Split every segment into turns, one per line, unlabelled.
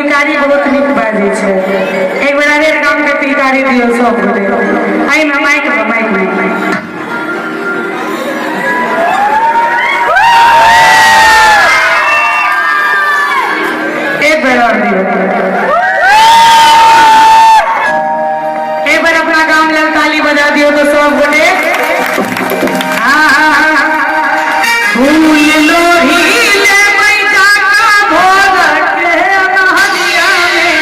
पिचकारी बहुत नीक बाजै छै। एक बेर हरेक गाम के पिचकारी दियो सब गोटे। आई में माइक में एक बार और दियो। एक बार अपना गांव में ताली बजा दियो तो सब गोटे। फूल लोही ले बैठा का भोग के अनहरिया में,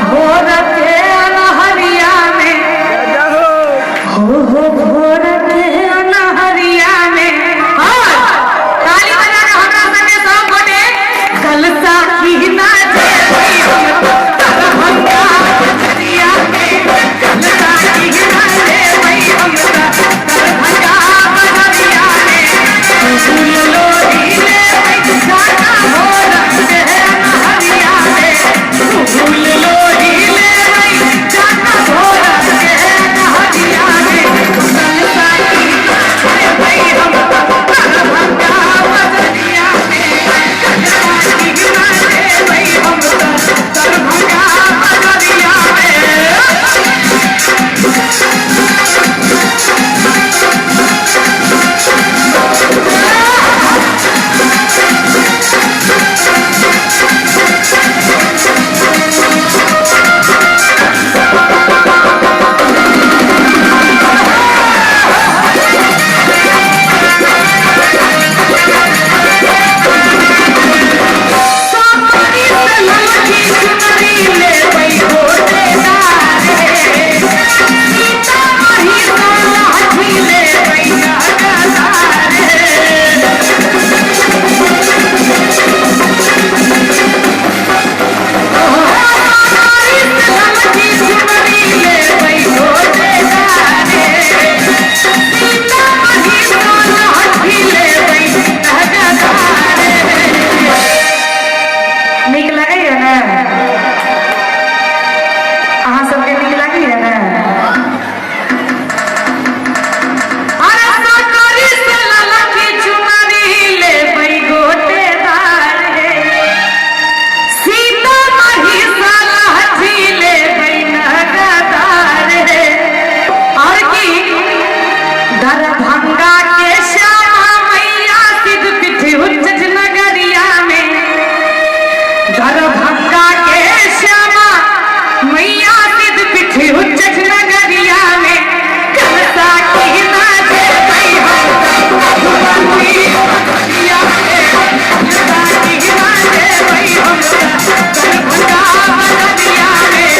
भोर के अनहरिया में, हो भोर के अनहरिया में। ताली बजा के हमरा संगे सब गोटे कलसा की नाचे भंगा बजरिया में, कलसा की नाचे हम भंगा बजरिया में। फूल लोही ले बैठा का भोग के अनहरिया में, फूल लोही ले बैठा का भोग के अनहरिया में, कलसा की नाचे हम भंगा बजरिया में, कलसा की नाचे हम भंगा बजरिया में। नीक लगैया ने? अहाँ सबके नीक लगैया ने? अरे सरकारी से ललकी चुनरी ले बई गोटेदार रे, सीतामढ़ी से लहठी ले बई नगदार रे, और की दरभंगा के श्यामा मैया सिद्ध पीठ उच्च नगरिया में, दरभंगा के श्यामा मैया सिद्ध पीठ उच्च नगरिया में, कलसा की नाचे हम भगवती बजरिया में, कलसा की नाचे हम दरभंगा बजरिया में।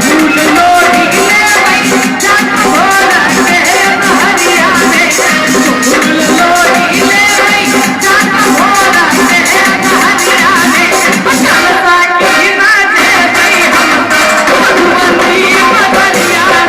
फूल लोही ले बैठा का भोग के अनहरिया में, फूल लोही ले बैठा का भोग के अनहरिया में, कलसा की नाचे हम भगवती बजरिया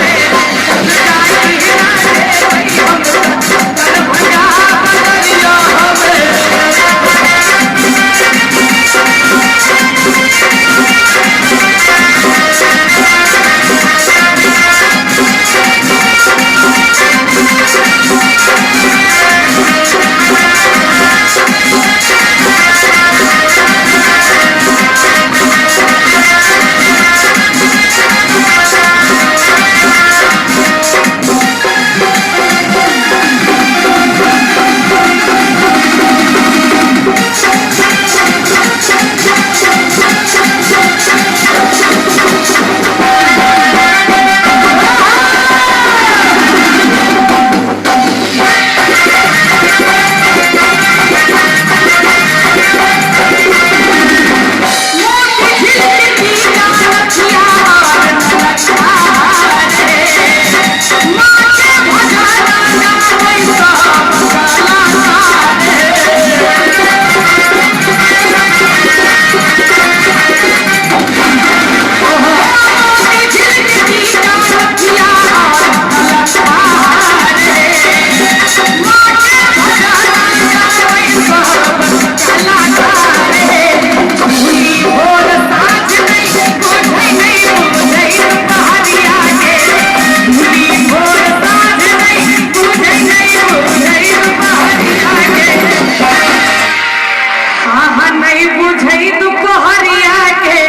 हाँ नहीं बुझई दुख हरिया के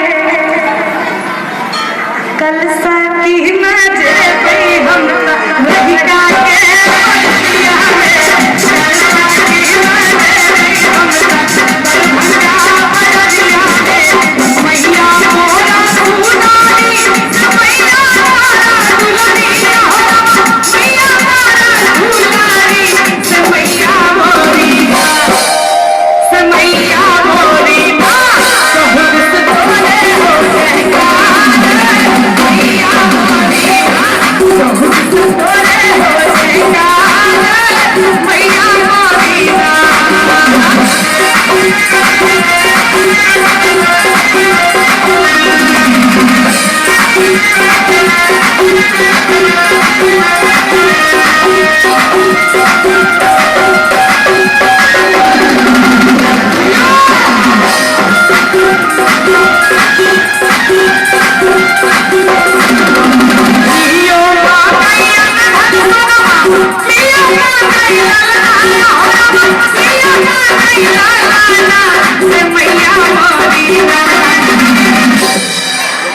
कल साकी न जेबे हम रही का के हरिया में कल साकी न जेबे हम दरभंगा हरिया में मैया मोरा सुनारी मैया मोरा दुलारी मैया मोरा दुलारी मैया मोरी समैया मोरी माँ बहुत तोरे हो सहकार मैया मोरी माँ बहुत तोरे हो सहकार मैया मोरी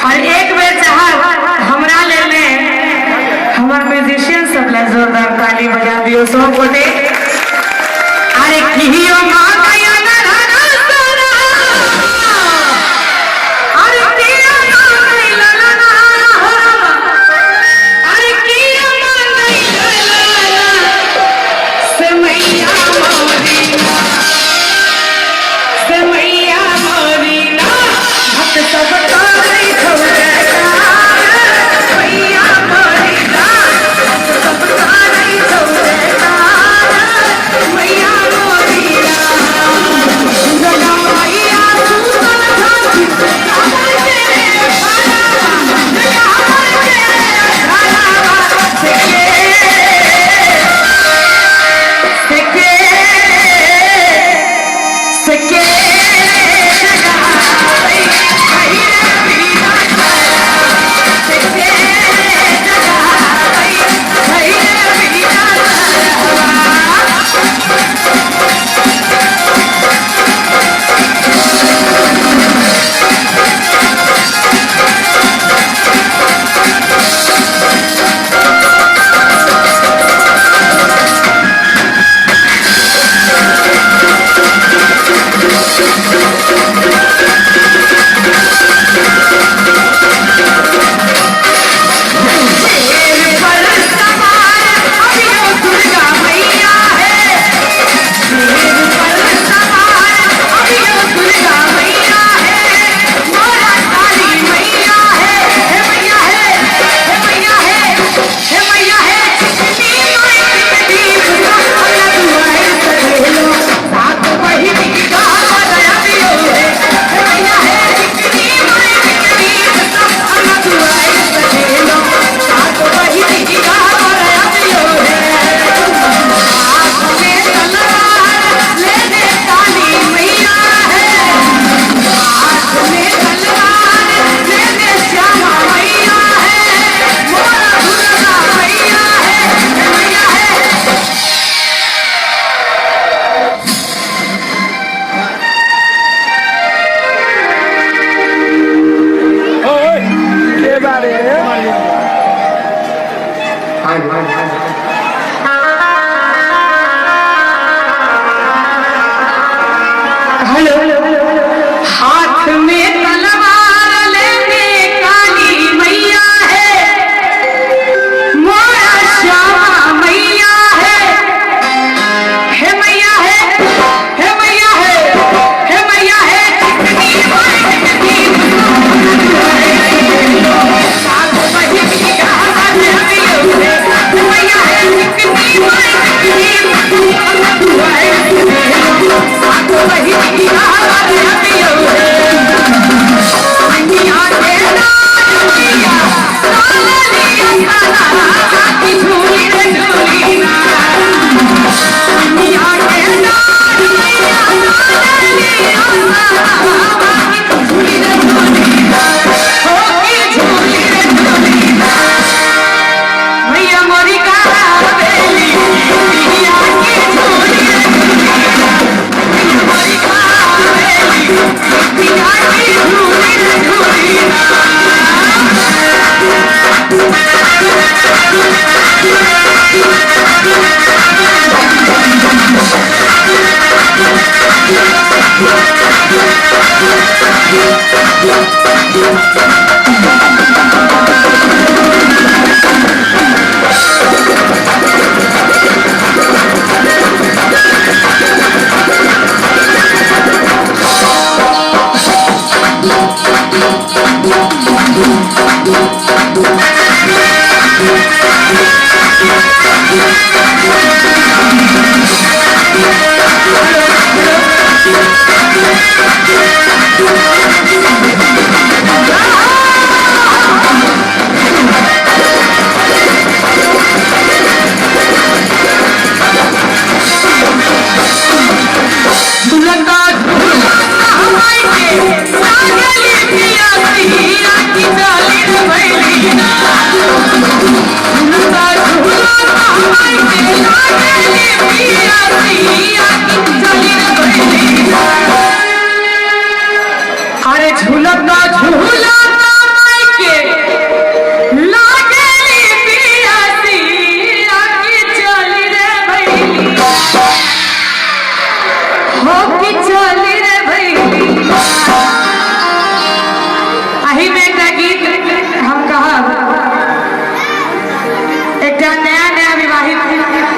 और एक बेर चाहब हमरा ले ले हमार म्यूजिशियन सब ले जोरदार ताली बजा दियो सब गोटे अरे किहियो मां गया ना सरा अरे किया मां गया ना अरे किया मां गया समैया मोरी समैया मोरी ना भक्त सब तारी छोड़े मैया मोरी ना भक्त सब तारी छोड़े मैया मोरी ना जगा मैया सुतल झांकी अमर तेरे भालावा जगा अमर तेरे भालावा सके सके मैया है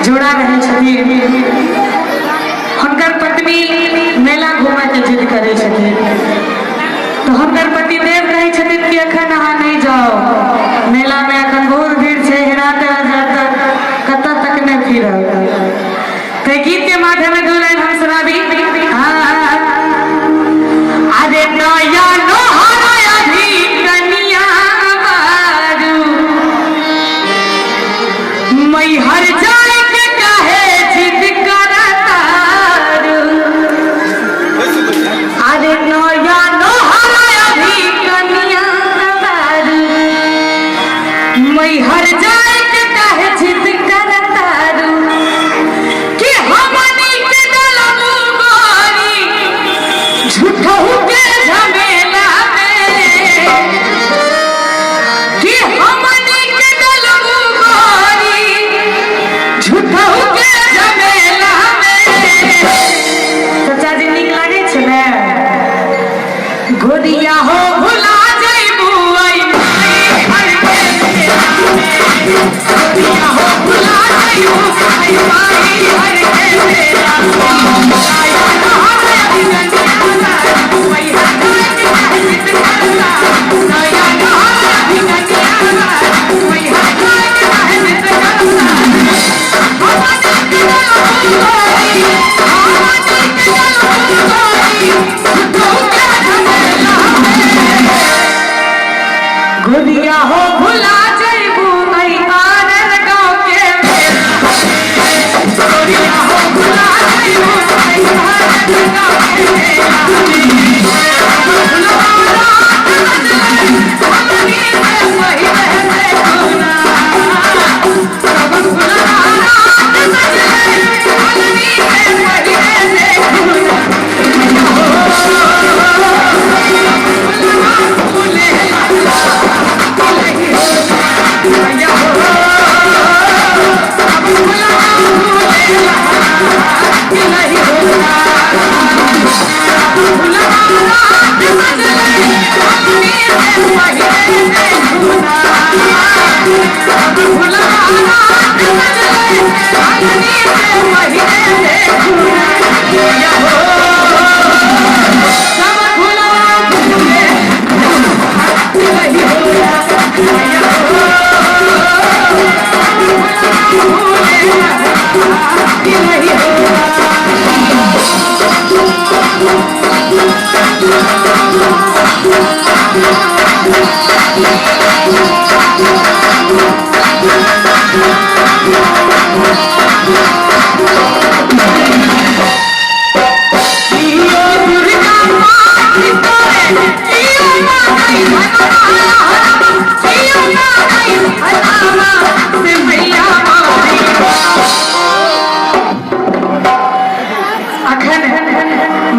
जोड़ा रहे हर पत्नी मेला घूमे के जिद करे तो हर पति देव कहे कि अखन अहाँ नहीं जाओ मेला में अखन बहुत भीड़ है हेराते कत तक नहीं फिर तो गीत के माध्यम में दो लाइन हम सुनाबी। अरे नया मई हर जाए के काहे जिद करतारू। अरे नया नोहरा अभी कनिया बारू मई हर जाए के काहे जिद करतारू कि हमनी के दलमु गोरी झूठहू के झमेला में कि हमनी के दलमु गोरी झूठहू के झमेला में। चाचा जी नीक लागे छै ने गोदिया हो भुला जइबू आई हर के गोदिया हो भुला जइबू आई हर के तेरा आया नहर अभिगंगा वही हर के जित करता नया नहर अभिगंगा वही हर के जित करता। गोदिया हो भुला जइबू आई आनर गाँव के गोदिया हो भुला जइबू आई आनर गाँव के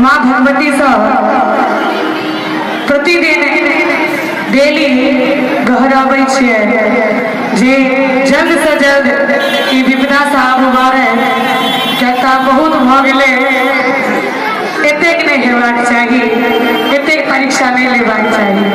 माँ भगवती से प्रतिदिन डेली घर अबै छियै जे जल्द से जल्द ई विपदा साहब उबारे किया बहुत भ गेलै एतेक नहीं हेबाक चाही एतेक परीक्षा नहीं लेबाक चाही